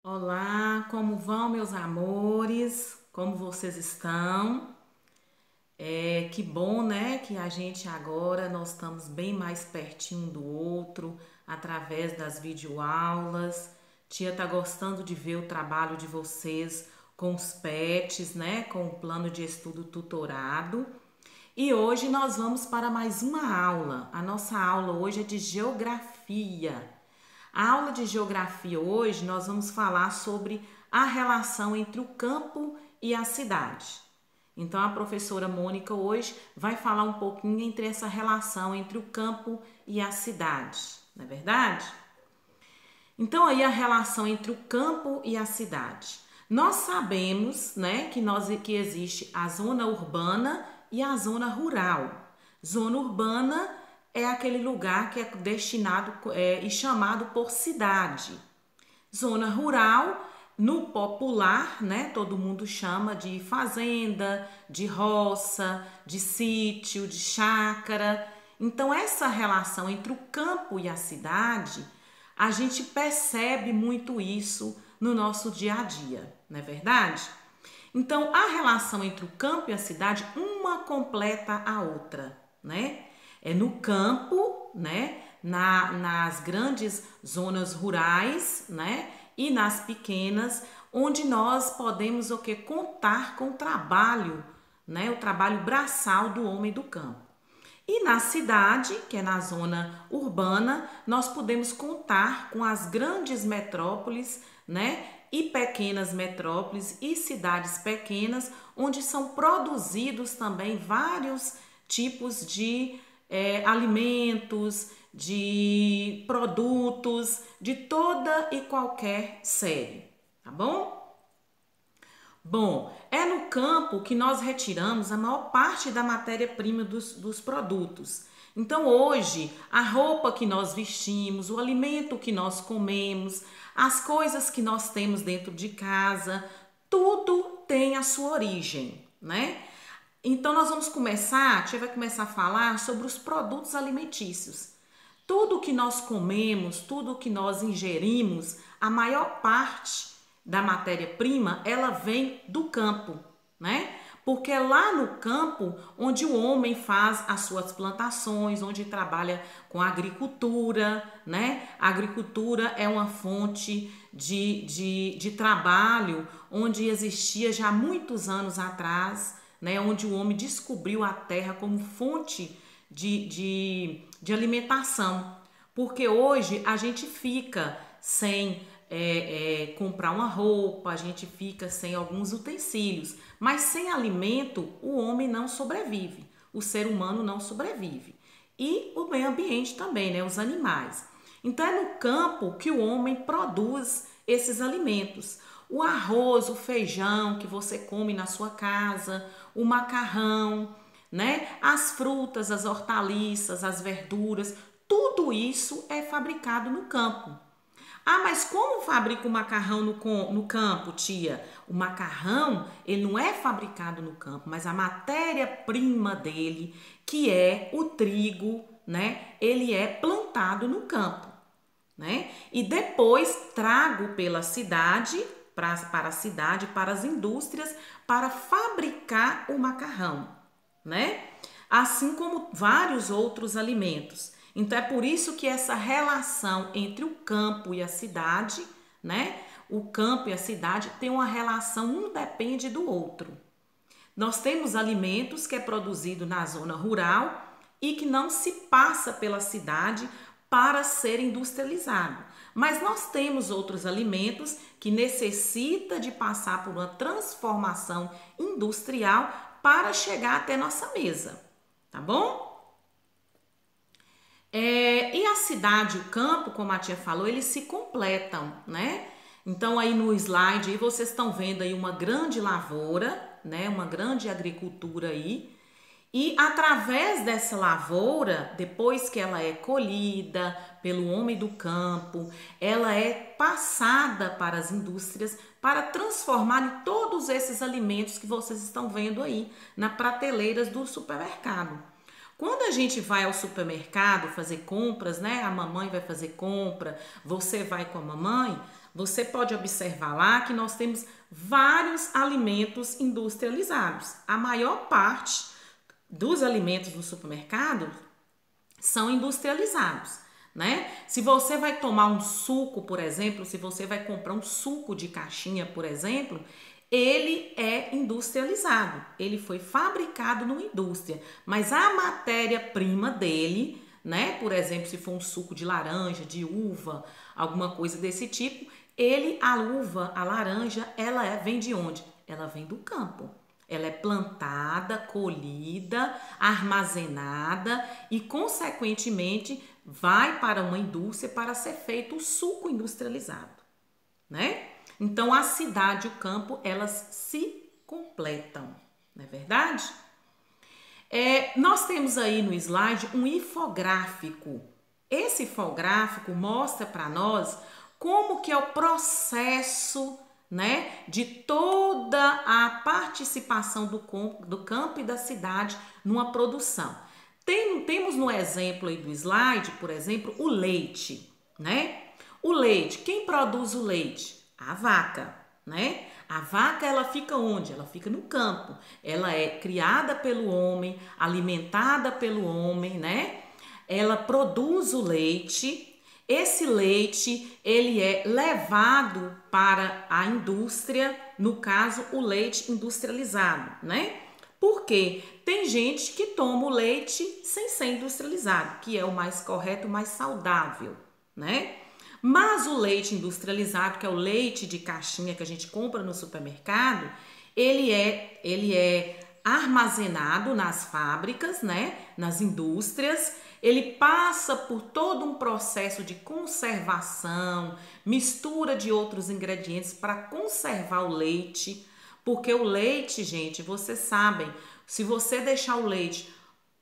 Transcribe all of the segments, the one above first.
Olá, como vão, meus amores? Como vocês estão? Que bom, né? Que a gente agora nós estamos bem mais pertinho um do outro através das videoaulas. Tia tá gostando de ver o trabalho de vocês com os pets, né? Com o plano de estudo tutorado. E hoje nós vamos para mais uma aula. A nossa aula hoje é de geografia. A aula de geografia hoje nós vamos falar sobre a relação entre o campo e a cidade. Então a professora Mônica hoje vai falar um pouquinho entre essa relação entre o campo e a cidade, não é verdade? Então aí a relação entre o campo e a cidade. Nós sabemos, né, que existe a zona urbana e a zona rural. Zona urbana é aquele lugar que é destinado e chamado por cidade. Zona rural, no popular, né, todo mundo chama de fazenda, de roça, de sítio, de chácara. Então essa relação entre o campo e a cidade, a gente percebe muito isso no nosso dia a dia, não é verdade? Então, a relação entre o campo e a cidade, uma completa a outra, né? É no campo, né? Nas grandes zonas rurais, né? E nas pequenas, onde nós podemos o que? Contar com o trabalho, né? O trabalho braçal do homem do campo. E na cidade, que é na zona urbana, nós podemos contar com as grandes metrópoles, né? E pequenas metrópoles e cidades pequenas, onde são produzidos também vários tipos de alimentos, de produtos, de toda e qualquer série, tá bom? Bom, é no campo que nós retiramos a maior parte da matéria-prima dos produtos. Então, hoje, a roupa que nós vestimos, o alimento que nós comemos, as coisas que nós temos dentro de casa, tudo tem a sua origem, né? Então, nós vamos começar, a tia vai começar a falar sobre os produtos alimentícios. Tudo que nós comemos, tudo que nós ingerimos, a maior parte da matéria-prima, ela vem do campo, né? Porque é lá no campo onde o homem faz as suas plantações, onde trabalha com a agricultura, né? A agricultura é uma fonte de trabalho onde existia já muitos anos atrás, né? Onde o homem descobriu a terra como fonte de alimentação. Porque hoje a gente fica sem comprar uma roupa, a gente fica sem alguns utensílios, mas sem alimento o homem não sobrevive, o ser humano não sobrevive. E o meio ambiente também, né? Os animais. Então é no campo que o homem produz esses alimentos. O arroz, o feijão que você come na sua casa, o macarrão, né? As frutas, as hortaliças, as verduras, tudo isso é fabricado no campo. Ah, mas como fabrica o macarrão no campo, tia? O macarrão, ele não é fabricado no campo, mas a matéria-prima dele, que é o trigo, né? Ele é plantado no campo, né? E depois trago pela cidade, para a cidade, para as indústrias, para fabricar o macarrão, né? Assim como vários outros alimentos. Então é por isso que essa relação entre o campo e a cidade, né? O campo e a cidade tem uma relação, um depende do outro. Nós temos alimentos que é produzido na zona rural e que não se passa pela cidade para ser industrializado. Mas nós temos outros alimentos que necessita de passar por uma transformação industrial para chegar até nossa mesa, tá bom? E a cidade e o campo, como a tia falou, eles se completam, né? Então aí no slide aí vocês estão vendo aí uma grande lavoura, né? Uma grande agricultura aí. E através dessa lavoura, depois que ela é colhida pelo homem do campo, ela é passada para as indústrias para transformar em todos esses alimentos que vocês estão vendo aí na prateleiras do supermercado. Quando a gente vai ao supermercado fazer compras, né? A mamãe vai fazer compra, você vai com a mamãe, você pode observar lá que nós temos vários alimentos industrializados. A maior parte dos alimentos no supermercado são industrializados, né? Se você vai tomar um suco, por exemplo, se você vai comprar um suco de caixinha, por exemplo, ele é industrializado, ele foi fabricado numa indústria, mas a matéria-prima dele, né? Por exemplo, se for um suco de laranja, de uva, alguma coisa desse tipo, a uva, a laranja, vem de onde? Ela vem do campo. Ela é plantada, colhida, armazenada e, consequentemente, vai para uma indústria para ser feito o suco industrializado, né? Então, a cidade e o campo, elas se completam, não é verdade? Nós temos aí no slide um infográfico. Esse infográfico mostra para nós como que é o processo, né, de toda a participação do campo e da cidade numa produção. Temos no exemplo aí do slide, por exemplo, o leite, né? O leite, quem produz o leite? A vaca, né? A vaca, ela fica onde? Ela fica no campo. Ela é criada pelo homem, alimentada pelo homem, né? Ela produz o leite. Esse leite, ele é levado para a indústria, no caso, o leite industrializado, né? Porque tem gente que toma o leite sem ser industrializado, que é o mais correto, o mais saudável, né? Mas o leite industrializado, que é o leite de caixinha que a gente compra no supermercado, ele é armazenado nas fábricas, né? Nas indústrias. Ele passa por todo um processo de conservação, mistura de outros ingredientes para conservar o leite, porque o leite, gente, vocês sabem, se você deixar o leite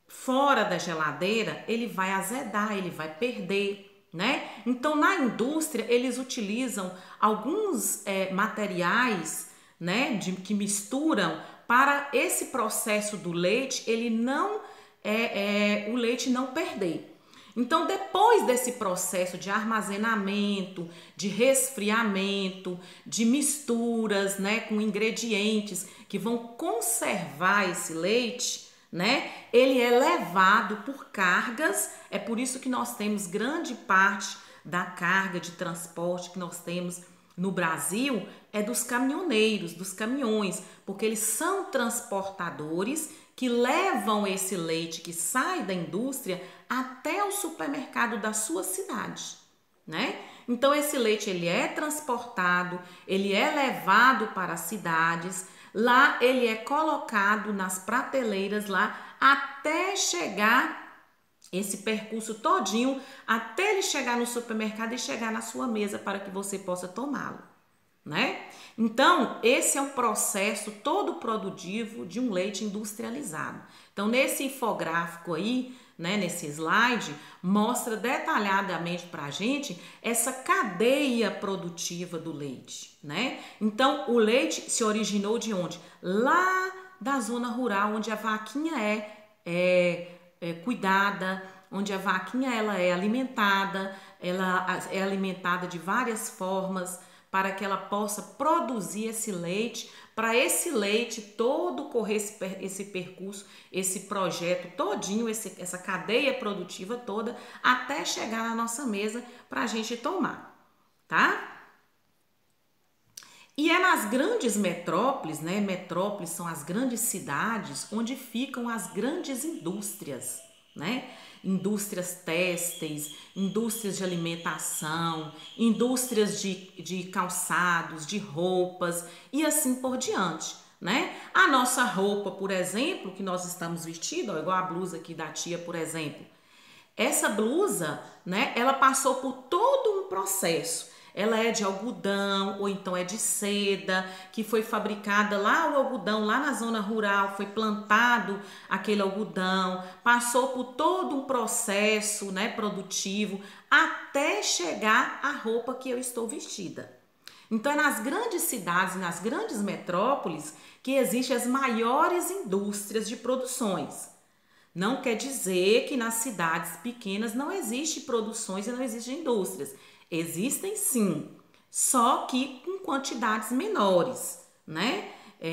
fora da geladeira, ele vai azedar, ele vai perder, né? Então, na indústria, eles utilizam alguns materiais, né, que misturam para esse processo do leite, o leite não perder. Então, depois desse processo de armazenamento, de resfriamento, de misturas, né, com ingredientes que vão conservar esse leite, né, ele é levado por cargas. É por isso que nós temos grande parte da carga de transporte que nós temos no Brasil é dos caminhoneiros, dos caminhões, porque eles são transportadores que levam esse leite que sai da indústria até o supermercado da sua cidade, né? Então esse leite ele é transportado, ele é levado para as cidades, lá ele é colocado nas prateleiras lá até chegar esse percurso todinho, até ele chegar no supermercado e chegar na sua mesa para que você possa tomá-lo, né? Então, esse é um processo todo produtivo de um leite industrializado. Então, nesse infográfico aí, né, nesse slide, mostra detalhadamente para a gente essa cadeia produtiva do leite, né? Então, o leite se originou de onde? Lá da zona rural, onde a vaquinha é cuidada, onde a vaquinha ela é alimentada, ela é alimentada de várias formas, para que ela possa produzir esse leite, para esse leite todo correr esse percurso, esse projeto todinho, essa cadeia produtiva toda, até chegar na nossa mesa para a gente tomar, tá? E é nas grandes metrópoles, né? Metrópoles são as grandes cidades onde ficam as grandes indústrias, né? Indústrias têxteis, indústrias de alimentação, indústrias de calçados, de roupas e assim por diante, né? A nossa roupa, por exemplo, que nós estamos vestindo, ó, igual a blusa aqui da tia, por exemplo. Essa blusa, né, ela passou por todo um processo. Ela é de algodão ou então é de seda, que foi fabricada lá, o algodão lá na zona rural, foi plantado aquele algodão, passou por todo um processo, né, produtivo até chegar à roupa que eu estou vestida. Então é nas grandes cidades, nas grandes metrópoles que existem as maiores indústrias de produções. Não quer dizer que nas cidades pequenas não existem produções e não existem indústrias. Existem sim, só que com quantidades menores, né?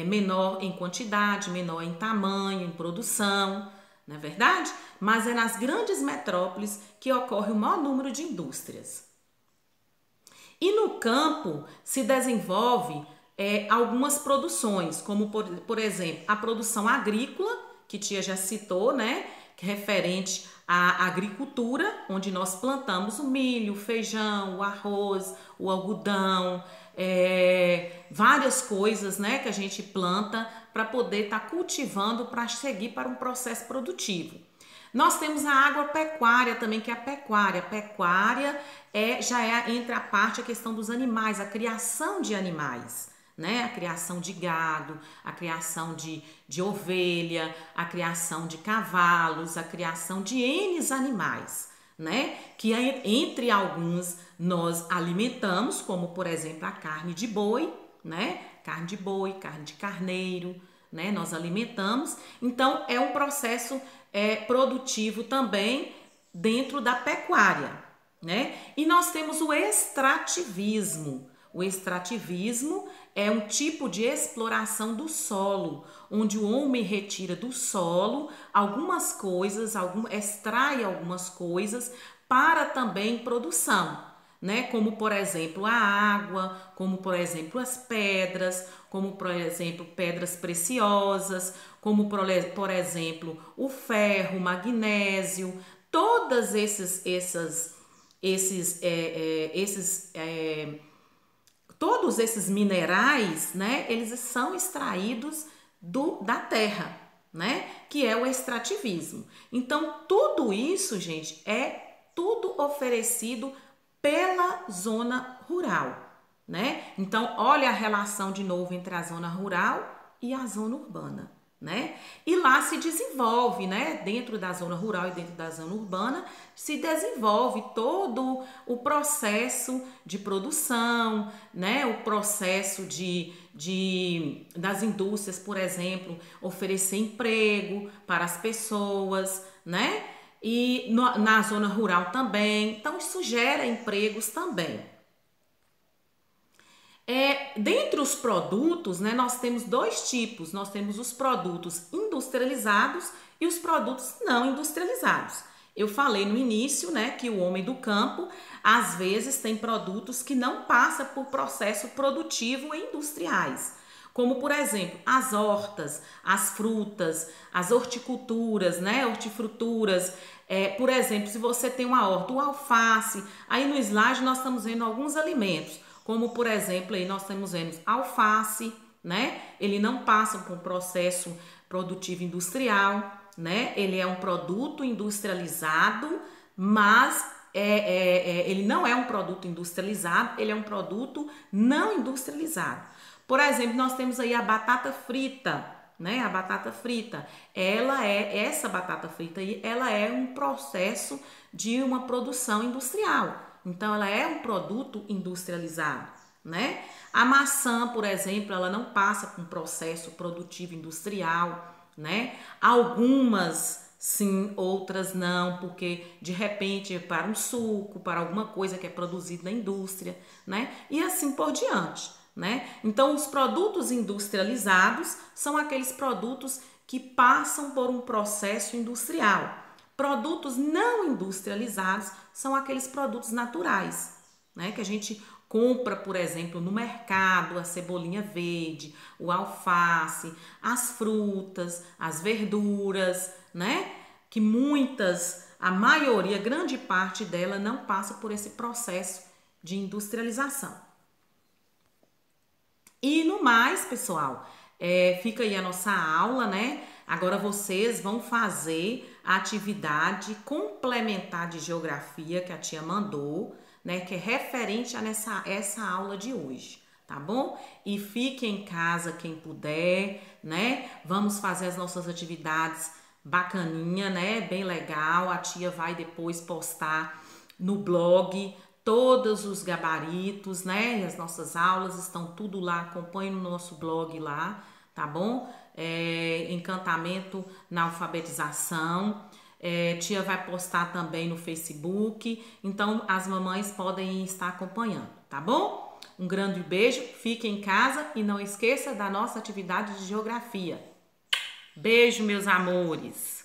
Menor em quantidade, menor em tamanho, em produção, não é verdade? Mas é nas grandes metrópoles que ocorre o maior número de indústrias. E no campo se desenvolve algumas produções, como por exemplo a produção agrícola, que tia já citou, né? Que é referente à agricultura, onde nós plantamos o milho, o feijão, o arroz, o algodão, várias coisas, né? Que a gente planta para poder estar cultivando para seguir para um processo produtivo. Nós temos a agropecuária também, que é a pecuária. A pecuária já é entre a parte, a questão dos animais, a criação de animais, né? A criação de gado, a criação de ovelha, a criação de cavalos, a criação de N animais, né? Que entre alguns nós alimentamos, como por exemplo a carne de boi, né? Carne de boi, carne de carneiro, né? Nós alimentamos. Então é um processo produtivo também dentro da pecuária, né? E nós temos o extrativismo. O extrativismo é um tipo de exploração do solo, onde o homem retira do solo algumas coisas, extrai algumas coisas para também produção, né? Como por exemplo a água, como por exemplo as pedras, como por exemplo pedras preciosas, como por exemplo o ferro, o magnésio, todas todos esses minerais, né? Eles são extraídos da terra, né? Que é o extrativismo. Então tudo isso, gente, é tudo oferecido pela zona rural, né? Então, olha a relação de novo entre a zona rural e a zona urbana, né? E lá se desenvolve, né? Dentro da zona rural e dentro da zona urbana, se desenvolve todo o processo de produção, né? O processo das indústrias, por exemplo, oferecer emprego para as pessoas, né? E na zona rural também. Então, isso gera empregos também. Dentre os produtos, né, nós temos dois tipos. Nós temos os produtos industrializados e os produtos não industrializados. Eu falei no início, né, que o homem do campo, às vezes, tem produtos que não passam por processo produtivo e industriais. Como, por exemplo, as hortas, as frutas, as horticulturas, né, hortifruturas. Por exemplo, se você tem uma horta, o alface, aí no slide nós estamos vendo alguns alimentos, como por exemplo, aí nós estamos vendo alface, né? Ele não passa por um processo produtivo industrial, né? Ele é um produto industrializado, mas ele não é um produto industrializado, ele é um produto não industrializado. Por exemplo, nós temos aí a batata frita, né? A batata frita, essa batata frita aí, ela é um processo de uma produção industrial. Então, ela é um produto industrializado, né? A maçã, por exemplo, ela não passa por um processo produtivo industrial, né? Algumas sim, outras não, porque de repente para um suco, para alguma coisa que é produzida na indústria, né? E assim por diante, né? Então, os produtos industrializados são aqueles produtos que passam por um processo industrial. Produtos não industrializados são aqueles produtos naturais, né? Que a gente compra, por exemplo, no mercado, a cebolinha verde, o alface, as frutas, as verduras, né? Que a maioria, grande parte dela não passa por esse processo de industrialização. E no mais, pessoal, fica aí a nossa aula, né? Agora vocês vão fazer a atividade complementar de geografia que a tia mandou, né? Que é referente a essa aula de hoje, tá bom? E fique em casa quem puder, né? Vamos fazer as nossas atividades bacaninha, né? Bem legal. A tia vai depois postar no blog todos os gabaritos, né? As nossas aulas estão tudo lá, acompanhe no nosso blog lá, tá bom? Encantamento na alfabetização. Tia vai postar também no Facebook, então as mamães podem estar acompanhando, tá bom? Um grande beijo, fique em casa e não esqueça da nossa atividade de geografia. Beijo, meus amores!